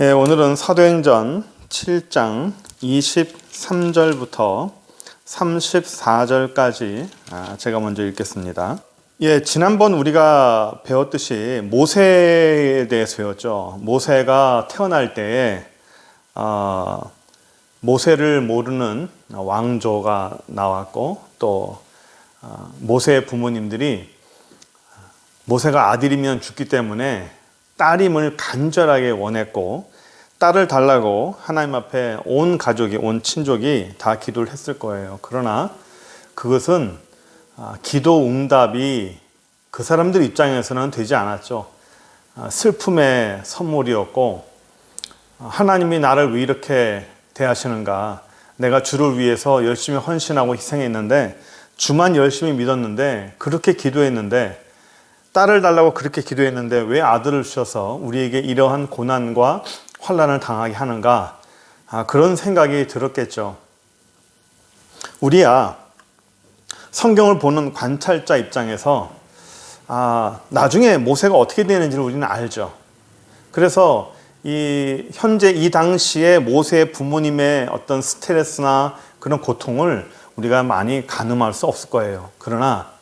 예, 오늘은 사도행전 7장 23절부터 34절까지 제가 먼저 읽겠습니다. 예, 지난번 우리가 배웠듯이 모세에 대해서 배웠죠. 모세가 태어날 때에 모세를 모르는 왕조가 나왔고 또 모세의 부모님들이 모세가 아들이면 죽기 때문에 딸임을 간절하게 원했고 딸을 달라고 하나님 앞에 온 가족이, 온 친족이 다 기도를 했을 거예요. 그러나 그것은 기도 응답이 그 사람들 입장에서는 되지 않았죠. 슬픔의 선물이었고 하나님이 나를 왜 이렇게 대하시는가, 내가 주를 위해서 열심히 헌신하고 희생했는데 주만 열심히 믿었는데 그렇게 기도했는데 딸을 달라고 그렇게 기도했는데 왜 아들을 주셔서 우리에게 이러한 고난과 환난을 당하게 하는가, 그런 생각이 들었겠죠. 우리야 성경을 보는 관찰자 입장에서 나중에 모세가 어떻게 되는지를 우리는 알죠. 그래서 현재 이 당시에 모세의 부모님의 어떤 스트레스나 그런 고통을 우리가 많이 가늠할 수 없을 거예요. 그러나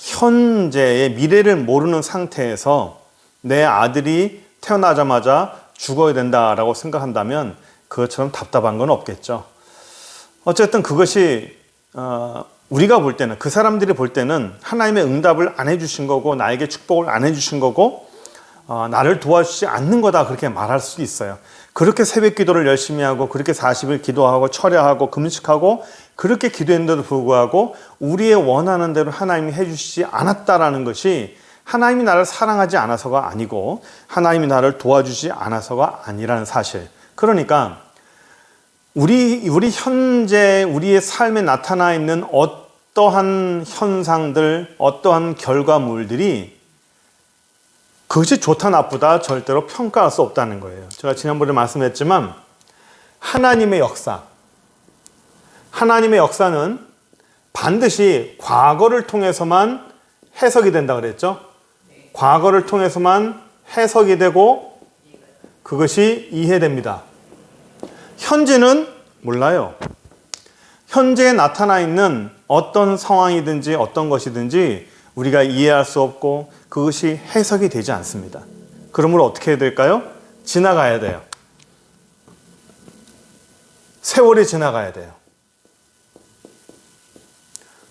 현재의 미래를 모르는 상태에서 내 아들이 태어나자마자 죽어야 된다라고 생각한다면 그것처럼 답답한 건 없겠죠. 어쨌든 그것이 우리가 볼 때는, 그 사람들이 볼 때는 하나님의 응답을 안 해주신 거고 나에게 축복을 안 해주신 거고 나를 도와주지 않는 거다, 그렇게 말할 수도 있어요. 그렇게 새벽 기도를 열심히 하고 그렇게 40일 기도하고 철야하고 금식하고 그렇게 기도했는데도 불구하고 우리의 원하는 대로 하나님이 해주시지 않았다라는 것이 하나님이 나를 사랑하지 않아서가 아니고 하나님이 나를 도와주지 않아서가 아니라는 사실. 그러니까 우리 현재 우리의 삶에 나타나 있는 어떠한 현상들, 어떠한 결과물들이 그것이 좋다 나쁘다 절대로 평가할 수 없다는 거예요. 제가 지난번에 말씀했지만 하나님의 역사는 반드시 과거를 통해서만 해석이 된다 그랬죠. 과거를 통해서만 해석이 되고 그것이 이해됩니다. 현재는 몰라요. 현재에 나타나 있는 어떤 상황이든지 어떤 것이든지 우리가 이해할 수 없고 그것이 해석이 되지 않습니다. 그러므로 어떻게 해야 될까요? 지나가야 돼요. 세월이 지나가야 돼요.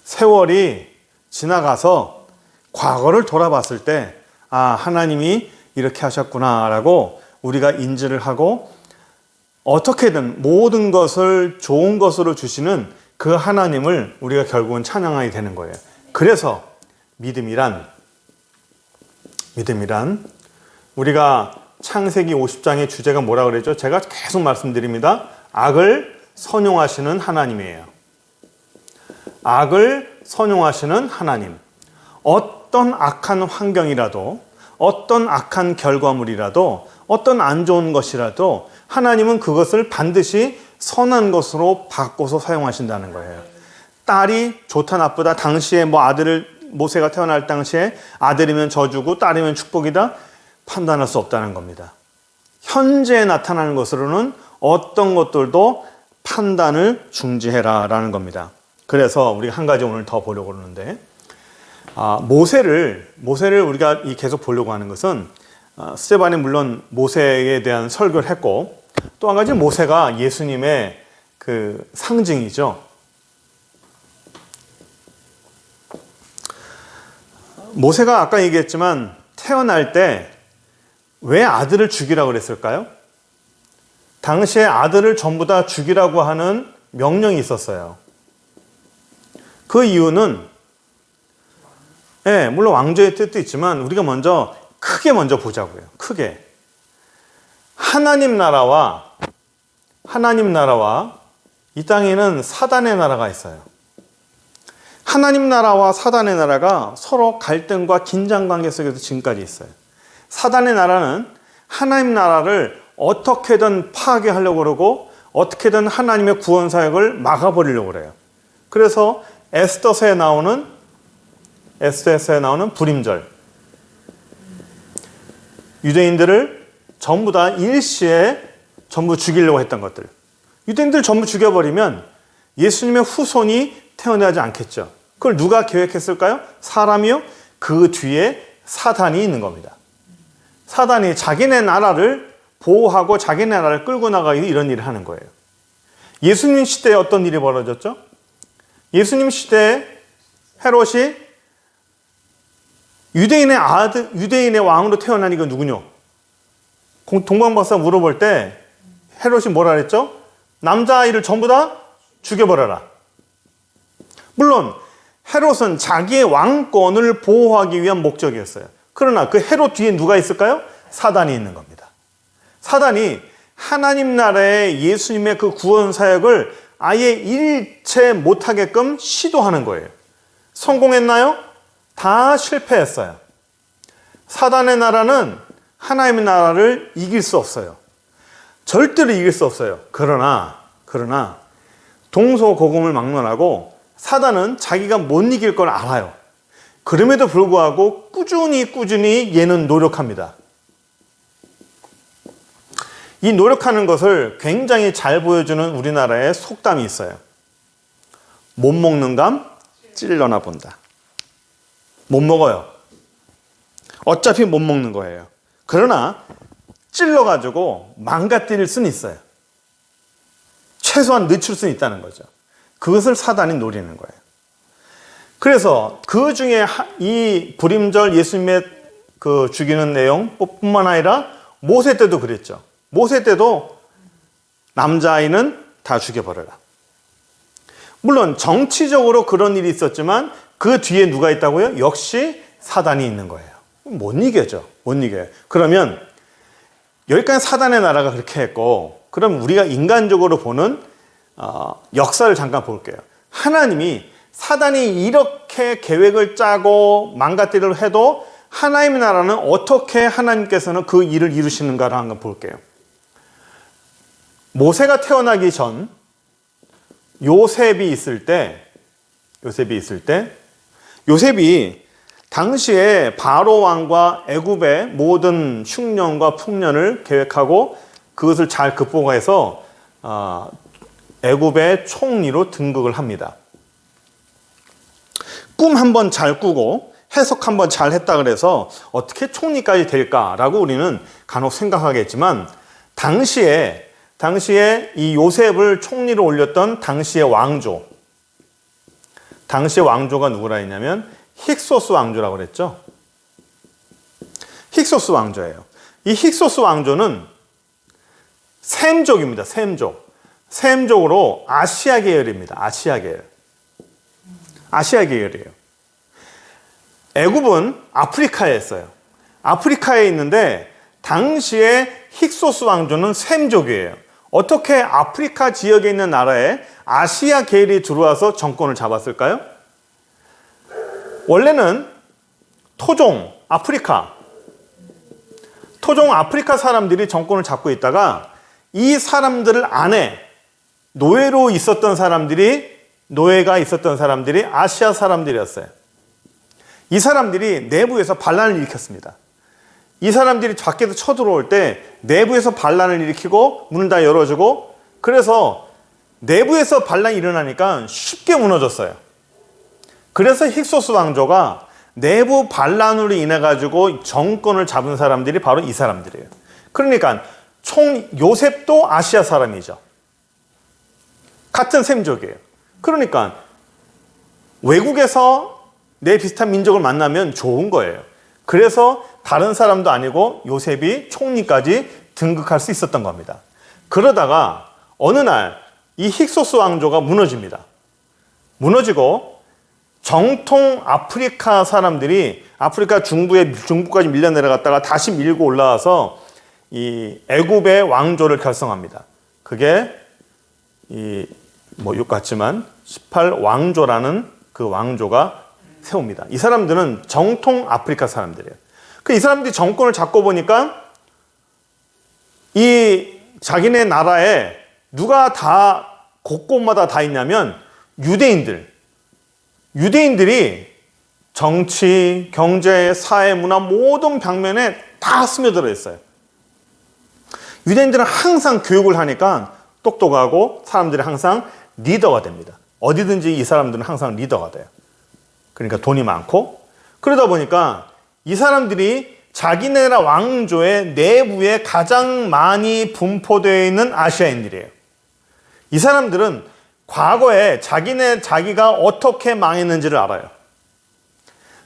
세월이 지나가서 과거를 돌아봤을 때 하나님이 이렇게 하셨구나라고 우리가 인지를 하고 어떻게든 모든 것을 좋은 것으로 주시는 그 하나님을 우리가 결국은 찬양하게 되는 거예요. 그래서 믿음이란 우리가 창세기 50장의 주제가 뭐라 그랬죠? 제가 계속 말씀드립니다. 악을 선용하시는 하나님이에요. 악을 선용하시는 하나님. 어떤 악한 환경이라도, 어떤 악한 결과물이라도, 어떤 안 좋은 것이라도 하나님은 그것을 반드시 선한 것으로 바꿔서 사용하신다는 거예요. 딸이 좋다 나쁘다, 당시에 모세가 태어날 당시에 아들이면 저주고 딸이면 축복이다 판단할 수 없다는 겁니다. 현재에 나타나는 것으로는 어떤 것들도 판단을 중지해라 라는 겁니다. 그래서 우리가 한 가지 오늘 더 보려고 그러는데 모세를 우리가 계속 보려고 하는 것은 스데반이 물론 모세에 대한 설교를 했고 또 한 가지 모세가 예수님의 그 상징이죠. 모세가 아까 얘기했지만 태어날 때 왜 아들을 죽이라고 그랬을까요? 당시에 아들을 전부 다 죽이라고 하는 명령이 있었어요. 그 이유는 물론 왕조의 뜻도 있지만 우리가 크게 먼저 보자고요. 크게. 하나님 나라와 이 땅에는 사단의 나라가 있어요. 하나님 나라와 사단의 나라가 서로 갈등과 긴장 관계 속에서 지금까지 있어요. 사단의 나라는 하나님 나라를 어떻게든 파괴하려고 그러고 어떻게든 하나님의 구원 사역을 막아버리려고 그래요. 그래서 에스더서에 나오는 불임절, 유대인들을 전부 다 일시에 전부 죽이려고 했던 것들. 유대인들 전부 죽여버리면 예수님의 후손이 태어나지 않겠죠. 그걸 누가 계획했을까요? 사람이요? 그 뒤에 사단이 있는 겁니다. 사단이 자기네 나라를 보호하고 자기네 나라를 끌고 나가기 이런 일을 하는 거예요. 예수님 시대에 어떤 일이 벌어졌죠? 예수님 시대에 헤롯이 유대인의 왕으로 태어난 이가 누구냐? 동방박사 물어볼 때 헤롯이 뭐라 그랬죠? 남자아이를 전부 다 죽여버려라. 물론 헤롯은 자기의 왕권을 보호하기 위한 목적이었어요. 그러나 그 헤롯 뒤에 누가 있을까요? 사단이 있는 겁니다. 사단이 하나님 나라의 예수님의 그 구원 사역을 아예 일체 못하게끔 시도하는 거예요. 성공했나요? 다 실패했어요. 사단의 나라는 하나님의 나라를 이길 수 없어요. 절대로 이길 수 없어요. 그러나 동서고금을 막론하고 사단은 자기가 못 이길 걸 알아요. 그럼에도 불구하고 꾸준히 얘는 노력합니다. 이 노력하는 것을 굉장히 잘 보여주는 우리나라의 속담이 있어요. 못 먹는 감 찔러나 본다. 못 먹어요. 어차피 못 먹는 거예요. 그러나 찔러가지고 망가뜨릴 수는 있어요. 최소한 늦출 수는 있다는 거죠. 그것을 사단이 노리는 거예요. 그래서 그 중에 이 불임절 예수님의 그 죽이는 내용 뿐만 아니라 모세 때도 그랬죠. 모세 때도 남자아이는 다 죽여버려라. 물론 정치적으로 그런 일이 있었지만 그 뒤에 누가 있다고요? 역시 사단이 있는 거예요. 못 이겨죠. 못 이겨요. 그러면 여기까지 사단의 나라가 그렇게 했고, 그럼 우리가 인간적으로 보는 역사를 잠깐 볼게요. 하나님이 사단이 이렇게 계획을 짜고 망가뜨리려 해도 하나님의 나라는 어떻게 하나님께서는 그 일을 이루시는가를 한번 볼게요. 모세가 태어나기 전 요셉이 있을 때 요셉이 당시에 바로 왕과 애굽의 모든 흉년과 풍년을 계획하고 그것을 잘 극복해서 애굽의 총리로 등극을 합니다. 꿈 한번 잘 꾸고 해석 한번 잘 했다 그래서 어떻게 총리까지 될까라고 우리는 간혹 생각하겠지만 당시에 이 요셉을 총리로 올렸던 당시의 왕조가 누구라 했냐면 힉소스 왕조라고 그랬죠. 힉소스 왕조예요. 이 힉소스 왕조는 셈족입니다. 셈족으로 아시아 계열입니다. 아시아 계열이에요. 애굽은 아프리카에 있어요. 아프리카에 있는데 당시에 힉소스 왕조는 셈족이에요. 어떻게 아프리카 지역에 있는 나라에 아시아 계열이 들어와서 정권을 잡았을까요? 원래는 토종 아프리카 사람들이 정권을 잡고 있다가 이 사람들 안에 노예가 있었던 사람들이 아시아 사람들이었어요. 이 사람들이 내부에서 반란을 일으켰습니다. 이 사람들이 밖에서 쳐들어올 때 내부에서 반란을 일으키고 문을 다 열어주고, 그래서 내부에서 반란이 일어나니까 쉽게 무너졌어요. 그래서 힉소스 왕조가 내부 반란으로 인해 가지고 정권을 잡은 사람들이 바로 이 사람들이에요. 그러니까 요셉도 아시아 사람이죠. 같은 셈족이에요. 그러니까 외국에서 내 비슷한 민족을 만나면 좋은 거예요. 그래서 다른 사람도 아니고 요셉이 총리까지 등극할 수 있었던 겁니다. 그러다가 어느 날 이 힉소스 왕조가 무너집니다. 무너지고 정통 아프리카 사람들이 아프리카 중부까지 밀려 내려갔다가 다시 밀고 올라와서 이 애굽의 왕조를 결성합니다. 그게 욕 같지만 18왕조라는 그 왕조가 세웁니다. 이 사람들은 정통 아프리카 사람들이에요. 이 사람들이 정권을 잡고 보니까 이 자기네 나라에 누가 다 곳곳마다 다 있냐면 유대인들이 정치, 경제, 사회, 문화 모든 방면에 다 스며들어 있어요. 유대인들은 항상 교육을 하니까 똑똑하고 사람들이 항상 리더가 됩니다. 어디든지 이 사람들은 항상 리더가 돼요. 그러니까 돈이 많고, 그러다 보니까 이 사람들이 자기네 나라 왕조의 내부에 가장 많이 분포되어 있는 아시아인들이에요. 이 사람들은 과거에 자기가 어떻게 망했는지를 알아요.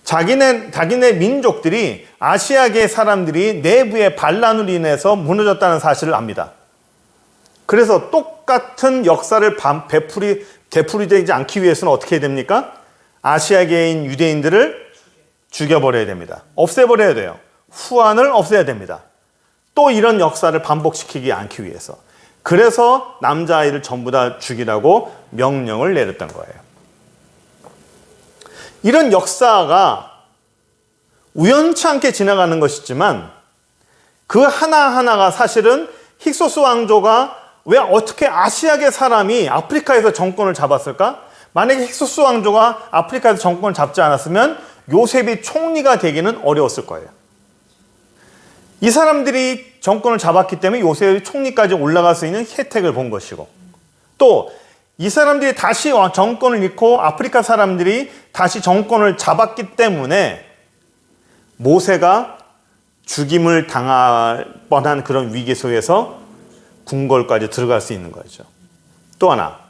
자기네 민족들이 아시아계 사람들이 내부의 반란으로 인해서 무너졌다는 사실을 압니다. 그래서 똑같은 역사를 되풀이되지 않기 위해서는 어떻게 해야 됩니까? 아시아계인 유대인들을 죽여버려야 됩니다. 없애버려야 돼요. 후환을 없애야 됩니다. 또 이런 역사를 반복시키지 않기 위해서. 그래서 남자아이를 전부 다 죽이라고 명령을 내렸던 거예요. 이런 역사가 우연치 않게 지나가는 것이지만 그 하나하나가 사실은 힉소스 왕조가 왜 어떻게 아시아계 사람이 아프리카에서 정권을 잡았을까? 만약에 힉소스 왕조가 아프리카에서 정권을 잡지 않았으면 요셉이 총리가 되기는 어려웠을 거예요. 이 사람들이 정권을 잡았기 때문에 요셉이 총리까지 올라갈 수 있는 혜택을 본 것이고, 또 이 사람들이 다시 정권을 잃고 아프리카 사람들이 다시 정권을 잡았기 때문에 모세가 죽임을 당할 뻔한 그런 위기 속에서 궁궐까지 들어갈 수 있는 거죠. 또 하나,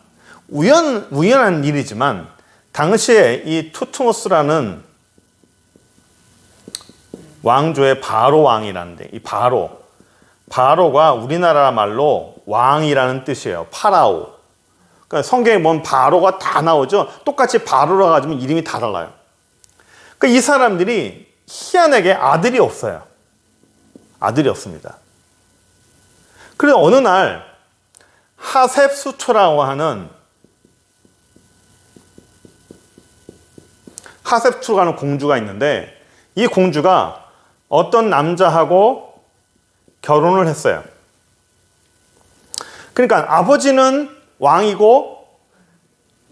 우연한 일이지만 당시에 이 투트모스라는 왕조의 바로 왕이라는데, 이 바로가 우리나라 말로 왕이라는 뜻이에요. 파라오. 그러니까 성경에 보면 바로가 다 나오죠. 똑같이 바로라 가지고 이름이 다 달라요. 그러니까 이 사람들이 희한하게 아들이 없어요. 아들이 없습니다. 그래서 어느 날 하셉수초라고 하는 공주가 있는데, 이 공주가 어떤 남자하고 결혼을 했어요. 그러니까 아버지는 왕이고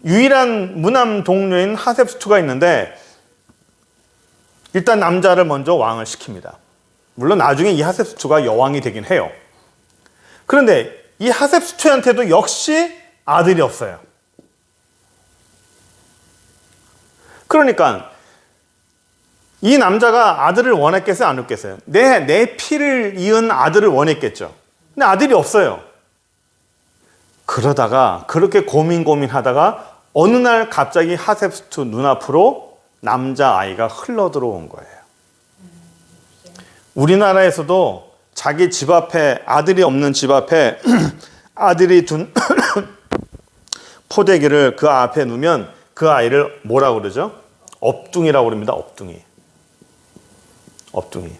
유일한 무남 동료인 하셉수투가 있는데, 일단 남자를 먼저 왕을 시킵니다. 물론 나중에 이 하셉수투가 여왕이 되긴 해요. 그런데 이 하셉수투한테도 역시 아들이 없어요. 그러니까 이 남자가 아들을 원했겠어요, 안 원했겠어요? 내 피를 이은 아들을 원했겠죠. 근데 아들이 없어요. 그러다가 그렇게 고민하다가 어느 날 갑자기 하셉수투 눈앞으로 남자아이가 흘러들어온 거예요. 우리나라에서도 자기 집 앞에, 아들이 없는 집 앞에 아들이 둔 포대기를 그 앞에 놓으면 그 아이를 뭐라고 그러죠? 업둥이라고 그럽니다. 업둥이.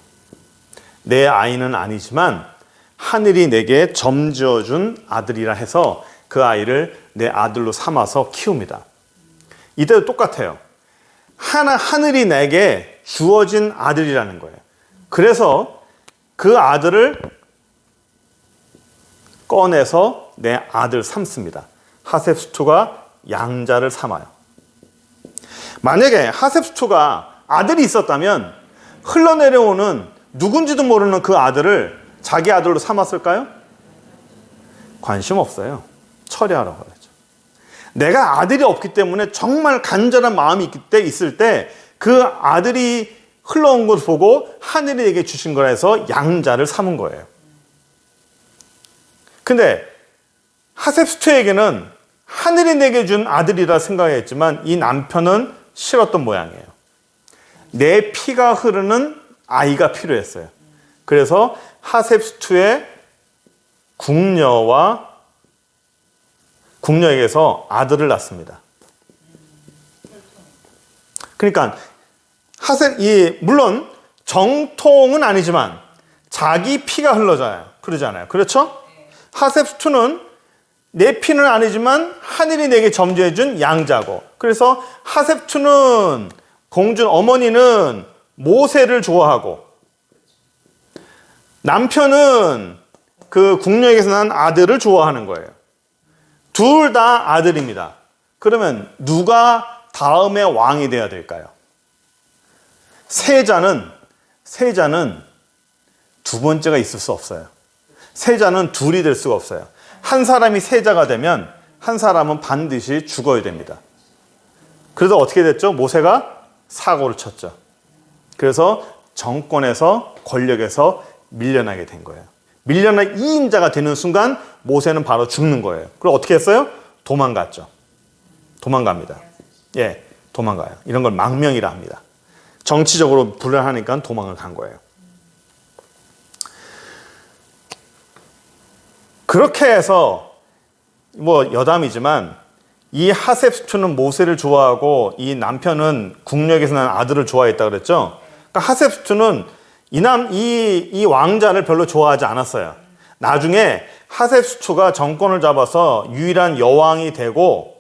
내 아이는 아니지만 하늘이 내게 점지어준 아들이라 해서 그 아이를 내 아들로 삼아서 키웁니다. 이때도 똑같아요. 하늘이 내게 주어진 아들이라는 거예요. 그래서 그 아들을 꺼내서 내 아들 삼습니다. 하셉수투가 양자를 삼아요. 만약에 하셉수투가 아들이 있었다면 흘러내려오는 누군지도 모르는 그 아들을 자기 아들로 삼았을까요? 관심 없어요. 처리하라고 그러죠. 내가 아들이 없기 때문에 정말 간절한 마음이 있을 때 그 아들이 흘러온 것을 보고 하늘이 내게 주신 거라 해서 양자를 삼은 거예요. 근데 하셉수투에게는 하늘이 내게 준 아들이라 생각했지만 이 남편은 싫었던 모양이에요. 내 피가 흐르는 아이가 필요했어요. 그래서 하셉수투의 궁녀에게서 아들을 낳습니다. 그러니까 물론 정통은 아니지만 자기 피가 흘러져요. 그러잖아요. 그렇죠? 하셉수투는 내 피는 아니지만 하늘이 내게 점지해준 양자고, 그래서 하셉수투는 어머니는 모세를 좋아하고 남편은 그 궁녀에게서 난 아들을 좋아하는 거예요. 둘 다 아들입니다. 그러면 누가 다음에 왕이 되어야 될까요? 세자는 두 번째가 있을 수 없어요. 세자는 둘이 될 수가 없어요. 한 사람이 세자가 되면 한 사람은 반드시 죽어야 됩니다. 그래서 어떻게 됐죠? 모세가 사고를 쳤죠. 그래서 정권에서, 권력에서 밀려나게 된 거예요. 밀려난 2인자가 되는 순간 모세는 바로 죽는 거예요. 그럼 어떻게 했어요? 도망갔죠. 도망갑니다. 예, 도망가요. 이런 걸 망명이라 합니다. 정치적으로 불안하니까 도망을 간 거예요. 그렇게 해서 뭐 여담이지만 이 하셉스투는 모세를 좋아하고 이 남편은 국력에서 난 아들을 좋아했다 그랬죠. 그러니까 하셉스투는 이 왕자를 별로 좋아하지 않았어요. 나중에 하셉스투가 정권을 잡아서 유일한 여왕이 되고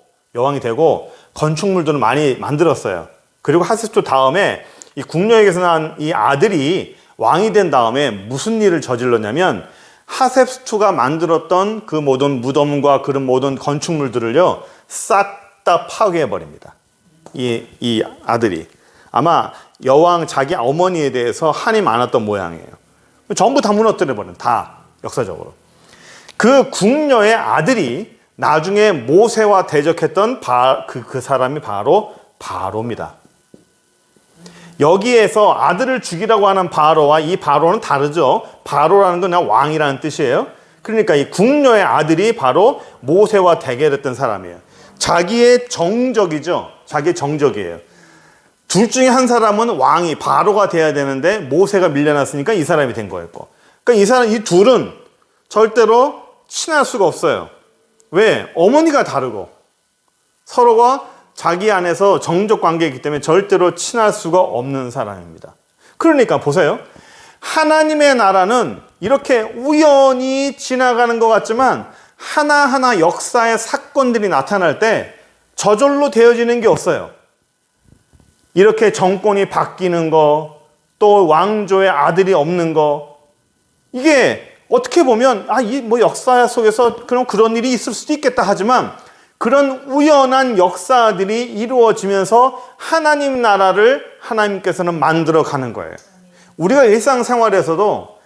건축물들을 많이 만들었어요. 그리고 하셉스투 다음에 이 국력에서 난 이 아들이 왕이 된 다음에 무슨 일을 저질렀냐면 하셉스투가 만들었던 그 모든 무덤과 그런 모든 건축물들을요 싹 다 파괴해버립니다. 이 아들이 아마 여왕 자기 어머니에 대해서 한이 많았던 모양이에요. 전부 다 무너뜨려버린, 다 역사적으로. 그 궁녀의 아들이 나중에 모세와 대적했던 그 사람이 바로 바로입니다. 여기에서 아들을 죽이라고 하는 바로와 이 바로는 다르죠. 바로라는 건 그냥 왕이라는 뜻이에요. 그러니까 이 궁녀의 아들이 바로 모세와 대결했던 사람이에요. 자기의 정적이죠. 자기의 정적이에요. 둘 중에 한 사람은 왕이 바로가 돼야 되는데 모세가 밀려났으니까 이 사람이 된 거였고. 그러니까 이 둘은 절대로 친할 수가 없어요. 왜? 어머니가 다르고 서로가 자기 안에서 정적 관계이기 때문에 절대로 친할 수가 없는 사람입니다. 그러니까 보세요. 하나님의 나라는 이렇게 우연히 지나가는 것 같지만 하나하나 역사의 사건들이 나타날 때 저절로 되어지는 게 없어요. 이렇게 정권이 바뀌는 거, 또 왕조의 아들이 없는 거, 이게 어떻게 보면 뭐 역사 속에서 그런 일이 있을 수도 있겠다 하지만 그런 우연한 역사들이 이루어지면서 하나님 나라를 하나님께서는 만들어 가는 거예요. 우리가 일상생활에서도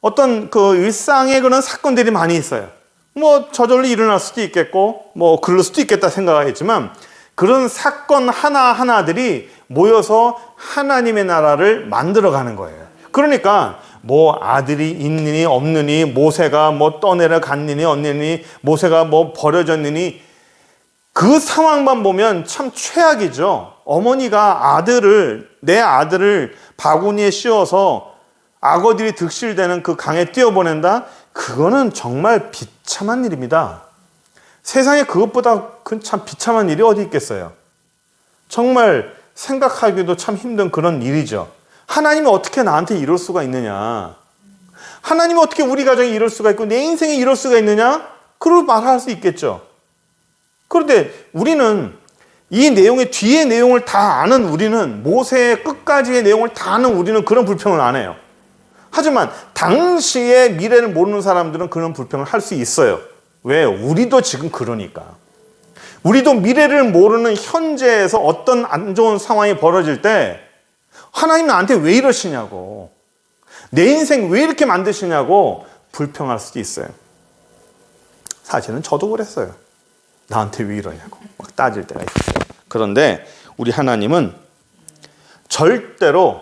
어떤 그 일상의 그런 사건들이 많이 있어요. 뭐 저절로 일어날 수도 있겠고 뭐 그럴 수도 있겠다 생각하겠지만 그런 사건 하나하나들이 모여서 하나님의 나라를 만들어 가는 거예요. 그러니까 뭐 아들이 있느니 없느니, 모세가 뭐 떠내려 갔느니 없느니, 모세가 뭐 버려졌느니, 그 상황만 보면 참 최악이죠. 어머니가 내 아들을 바구니에 씌워서 악어들이 득실되는 그 강에 뛰어보낸다? 그거는 정말 비참한 일입니다. 세상에 그것보다 참 비참한 일이 어디 있겠어요. 정말 생각하기도 참 힘든 그런 일이죠. 하나님이 어떻게 나한테 이럴 수가 있느냐? 하나님이 어떻게 우리 가정에 이럴 수가 있고 내 인생에 이럴 수가 있느냐? 그걸 말할 수 있겠죠. 그런데 우리는 이 내용의 뒤의 내용을 다 아는 우리는, 모세의 끝까지의 내용을 다 아는 우리는 그런 불평을 안 해요. 하지만 당시의 미래를 모르는 사람들은 그런 불평을 할 수 있어요. 왜? 우리도 지금 그러니까. 우리도 미래를 모르는 현재에서 어떤 안 좋은 상황이 벌어질 때 하나님 나한테 왜 이러시냐고, 내 인생 왜 이렇게 만드시냐고 불평할 수도 있어요. 사실은 저도 그랬어요. 나한테 왜 이러냐고 막 따질 때가 있어요. 그런데 우리 하나님은 절대로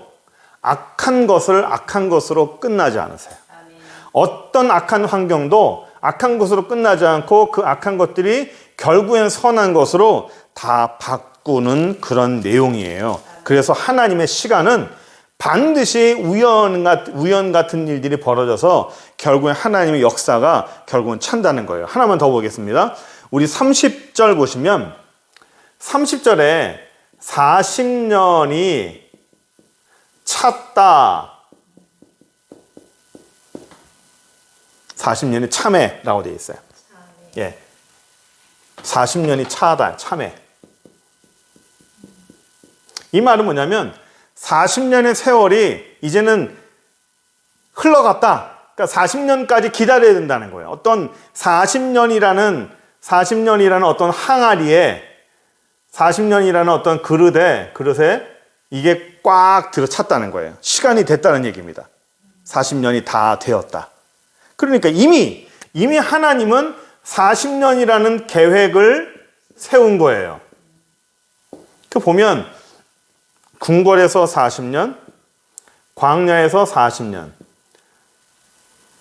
악한 것을 악한 것으로 끝나지 않으세요. 어떤 악한 환경도 악한 것으로 끝나지 않고 그 악한 것들이 결국엔 선한 것으로 다 바꾸는 그런 내용이에요. 그래서 하나님의 시간은 반드시 우연 같은 일들이 벌어져서 결국엔 하나님의 역사가 결국은 찬다는 거예요. 하나만 더 보겠습니다. 우리 30절 보시면 30절에 40년이 찼다. 40년이 참해라고 되어 있어요. 예. 40년이 차다, 참해. 이 말은 뭐냐면 40년의 세월이 이제는 흘러갔다. 그러니까 40년까지 기다려야 된다는 거예요. 어떤 40년이라는 어떤 항아리에, 40년이라는 어떤 그릇에 이게 꽉 들어찼다는 거예요. 시간이 됐다는 얘기입니다. 40년이 다 되었다. 그러니까 이미 하나님은 40년이라는 계획을 세운 거예요. 그 보면 궁궐에서 40년, 광야에서 40년,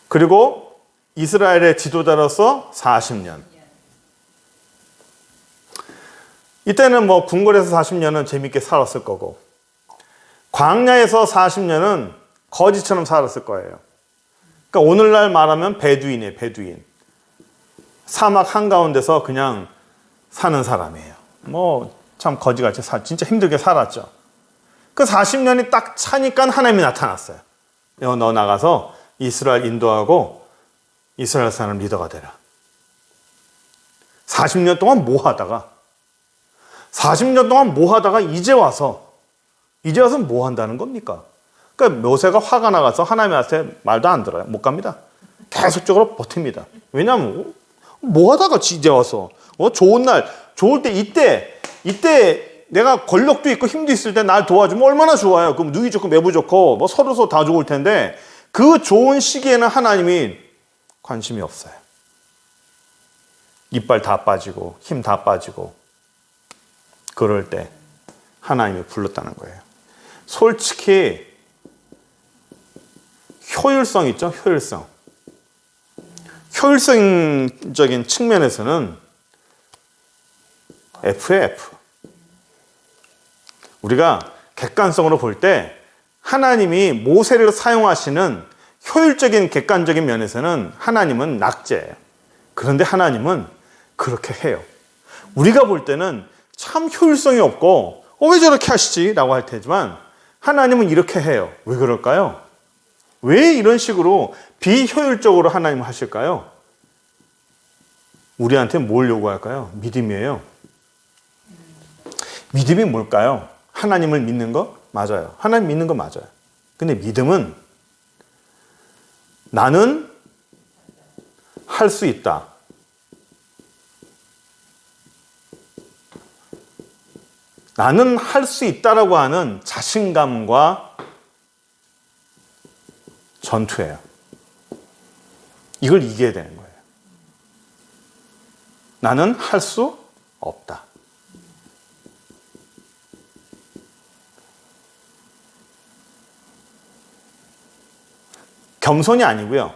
그리고 이스라엘의 지도자로서 40년. 이때는 뭐 궁궐에서 40년은 재밌게 살았을 거고, 광야에서 40년은 거지처럼 살았을 거예요. 그러니까 오늘날 말하면 베두인이에요, 베두인. 사막 한가운데서 그냥 사는 사람이에요. 뭐 참 거지같이 진짜 힘들게 살았죠. 그 40년이 딱 차니까 하나님이 나타났어요. 너 나가서 이스라엘 인도하고 이스라엘 사람 리더가 되라. 40년 동안 뭐 하다가 40년 동안 뭐 하다가 이제 와서 뭐 한다는 겁니까? 그러니까 모세가 화가 나가서 하나님한테 말도 안 들어요. 못 갑니다. 계속적으로 버팁니다. 왜냐하면 뭐 하다가 이제 와서 좋은 날, 좋을 때 이때 내가 권력도 있고 힘도 있을 때 날 도와주면 얼마나 좋아요. 그럼 누이 좋고 매부 좋고 뭐 서로 다 좋을 텐데 그 좋은 시기에는 하나님이 관심이 없어요. 이빨 다 빠지고 힘 다 빠지고 그럴 때 하나님이 불렀다는 거예요. 솔직히 효율성 있죠? 효율성적인 측면에서는 F예요, F. 우리가 객관성으로 볼 때 하나님이 모세를 사용하시는 효율적인 객관적인 면에서는 하나님은 낙제예요. 그런데 하나님은 그렇게 해요. 우리가 볼 때는 참 효율성이 없고 왜 저렇게 하시지? 라고 할 테지만 하나님은 이렇게 해요. 왜 그럴까요? 왜 이런 식으로 비효율적으로 하나님은 하실까요? 우리한테 뭘 요구할까요? 믿음이에요. 믿음이 뭘까요? 하나님을 믿는 거? 맞아요. 하나님 믿는 거 맞아요. 근데 믿음은 나는 할 수 있다. 나는 할 수 있다라고 하는 자신감과 전투예요. 이걸 이겨야 되는 거예요. 나는 할 수 없다. 겸손이 아니고요.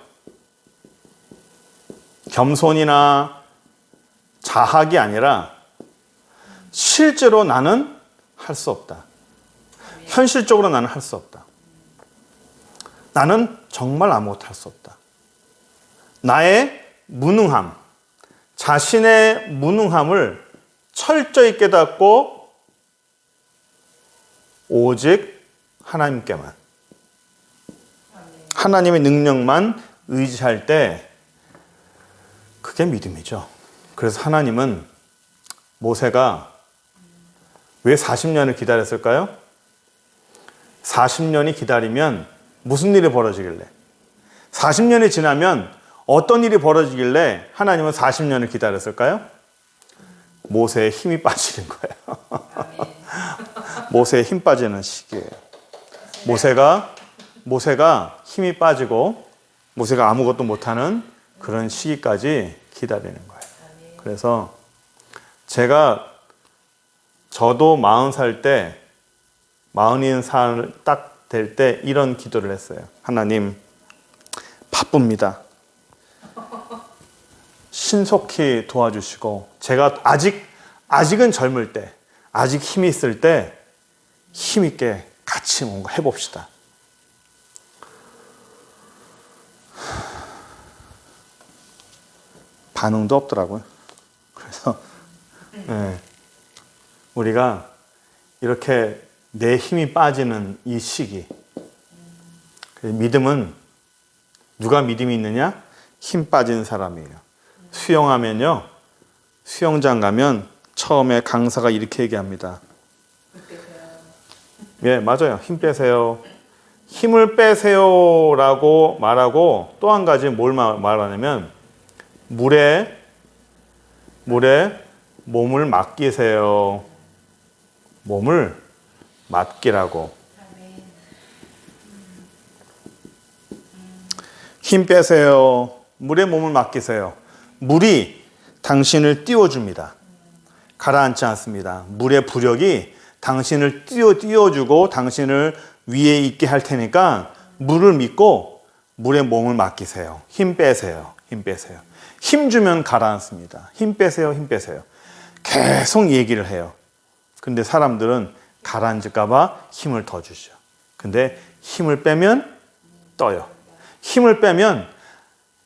겸손이나 자학이 아니라 실제로 나는 할 수 없다. 현실적으로 나는 할 수 없다. 나는 정말 아무것도 할 수 없다. 나의 무능함, 자신의 무능함을 철저히 깨닫고 오직 하나님께만, 하나님의 능력만 의지할 때 그게 믿음이죠. 그래서 하나님은 모세가 왜 40년을 기다렸을까요? 40년이 기다리면 무슨 일이 벌어지길래? 40년이 지나면 어떤 일이 벌어지길래 하나님은 40년을 기다렸을까요? 모세의 힘이 빠지는 거예요. 모세의 힘 빠지는 시기예요. 모세가 힘이 빠지고 모세가 아무것도 못하는 그런 시기까지 기다리는 거예요. 그래서 저도 40살 때 40살 딱 될 때 이런 기도를 했어요. 하나님, 바쁩니다. 신속히 도와주시고 제가 아직은 젊을 때, 아직 힘이 있을 때 힘있게 같이 뭔가 해봅시다. 반응도 없더라고요. 그래서 우리가 이렇게 내 힘이 빠지는 이 시기, 믿음은 누가 믿음이 있느냐? 힘 빠진 사람이에요. 수영하면요, 수영장 가면 처음에 강사가 이렇게 얘기합니다. 예, 맞아요. 힘 빼세요. 힘을 빼세요라고 말하고 또 한 가지 뭘 말하냐면 물에 몸을 맡기세요. 몸을 맡기라고. 힘 빼세요. 물에 몸을 맡기세요. 물이 당신을 띄워줍니다. 가라앉지 않습니다. 물의 부력이 당신을 띄워주고 당신을 위에 있게 할 테니까 물을 믿고 물에 몸을 맡기세요. 힘 빼세요. 힘 빼세요. 힘 주면 가라앉습니다. 힘 빼세요. 힘 빼세요. 계속 얘기를 해요. 근데 사람들은 가라앉을까 봐 힘을 더 주죠. 근데 힘을 빼면 떠요. 힘을 빼면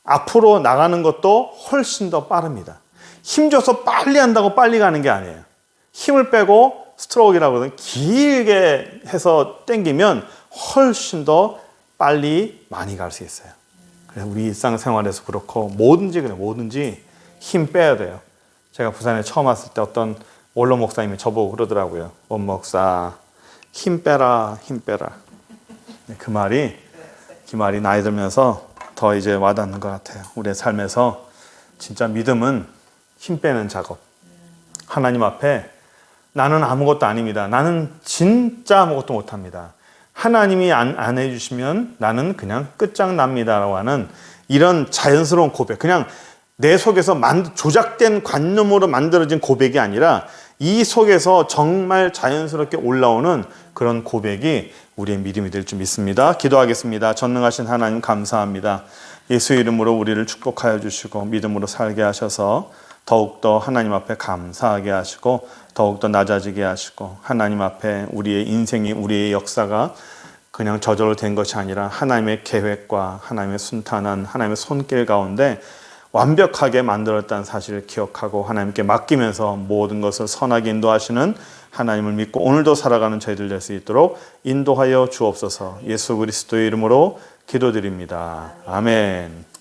앞으로 나가는 것도 훨씬 더 빠릅니다. 힘 줘서 빨리 한다고 빨리 가는 게 아니에요. 힘을 빼고 스트로크라고 하거든요. 길게 해서 당기면 훨씬 더 빨리 많이 갈 수 있어요. 그래서 우리 일상생활에서 그렇고 뭐든지 그래요. 뭐든지 힘 빼야 돼요. 제가 부산에 처음 왔을 때 어떤 원로 목사님이 저보고 그러더라고요. 원 목사 힘 빼라 힘 빼라. 그 말이 나이 들면서 더 이제 와닿는 것 같아요. 우리의 삶에서 진짜 믿음은 힘 빼는 작업. 하나님 앞에 나는 아무것도 아닙니다. 나는 진짜 아무것도 못합니다. 하나님이 안 해주시면 나는 그냥 끝장납니다라고 하는 이런 자연스러운 고백. 그냥 내 속에서 조작된 관념으로 만들어진 고백이 아니라 이 속에서 정말 자연스럽게 올라오는 그런 고백이 우리의 믿음이 될 줄 믿습니다. 기도하겠습니다. 전능하신 하나님 감사합니다. 예수의 이름으로 우리를 축복하여 주시고 믿음으로 살게 하셔서 더욱더 하나님 앞에 감사하게 하시고 더욱더 낮아지게 하시고 하나님 앞에 우리의 인생이 우리의 역사가 그냥 저절로 된 것이 아니라 하나님의 계획과 하나님의 순탄한 하나님의 손길 가운데 완벽하게 만들었다는 사실을 기억하고 하나님께 맡기면서 모든 것을 선하게 인도하시는 하나님을 믿고 오늘도 살아가는 저희들 될 수 있도록 인도하여 주옵소서. 예수 그리스도의 이름으로 기도드립니다. 아멘.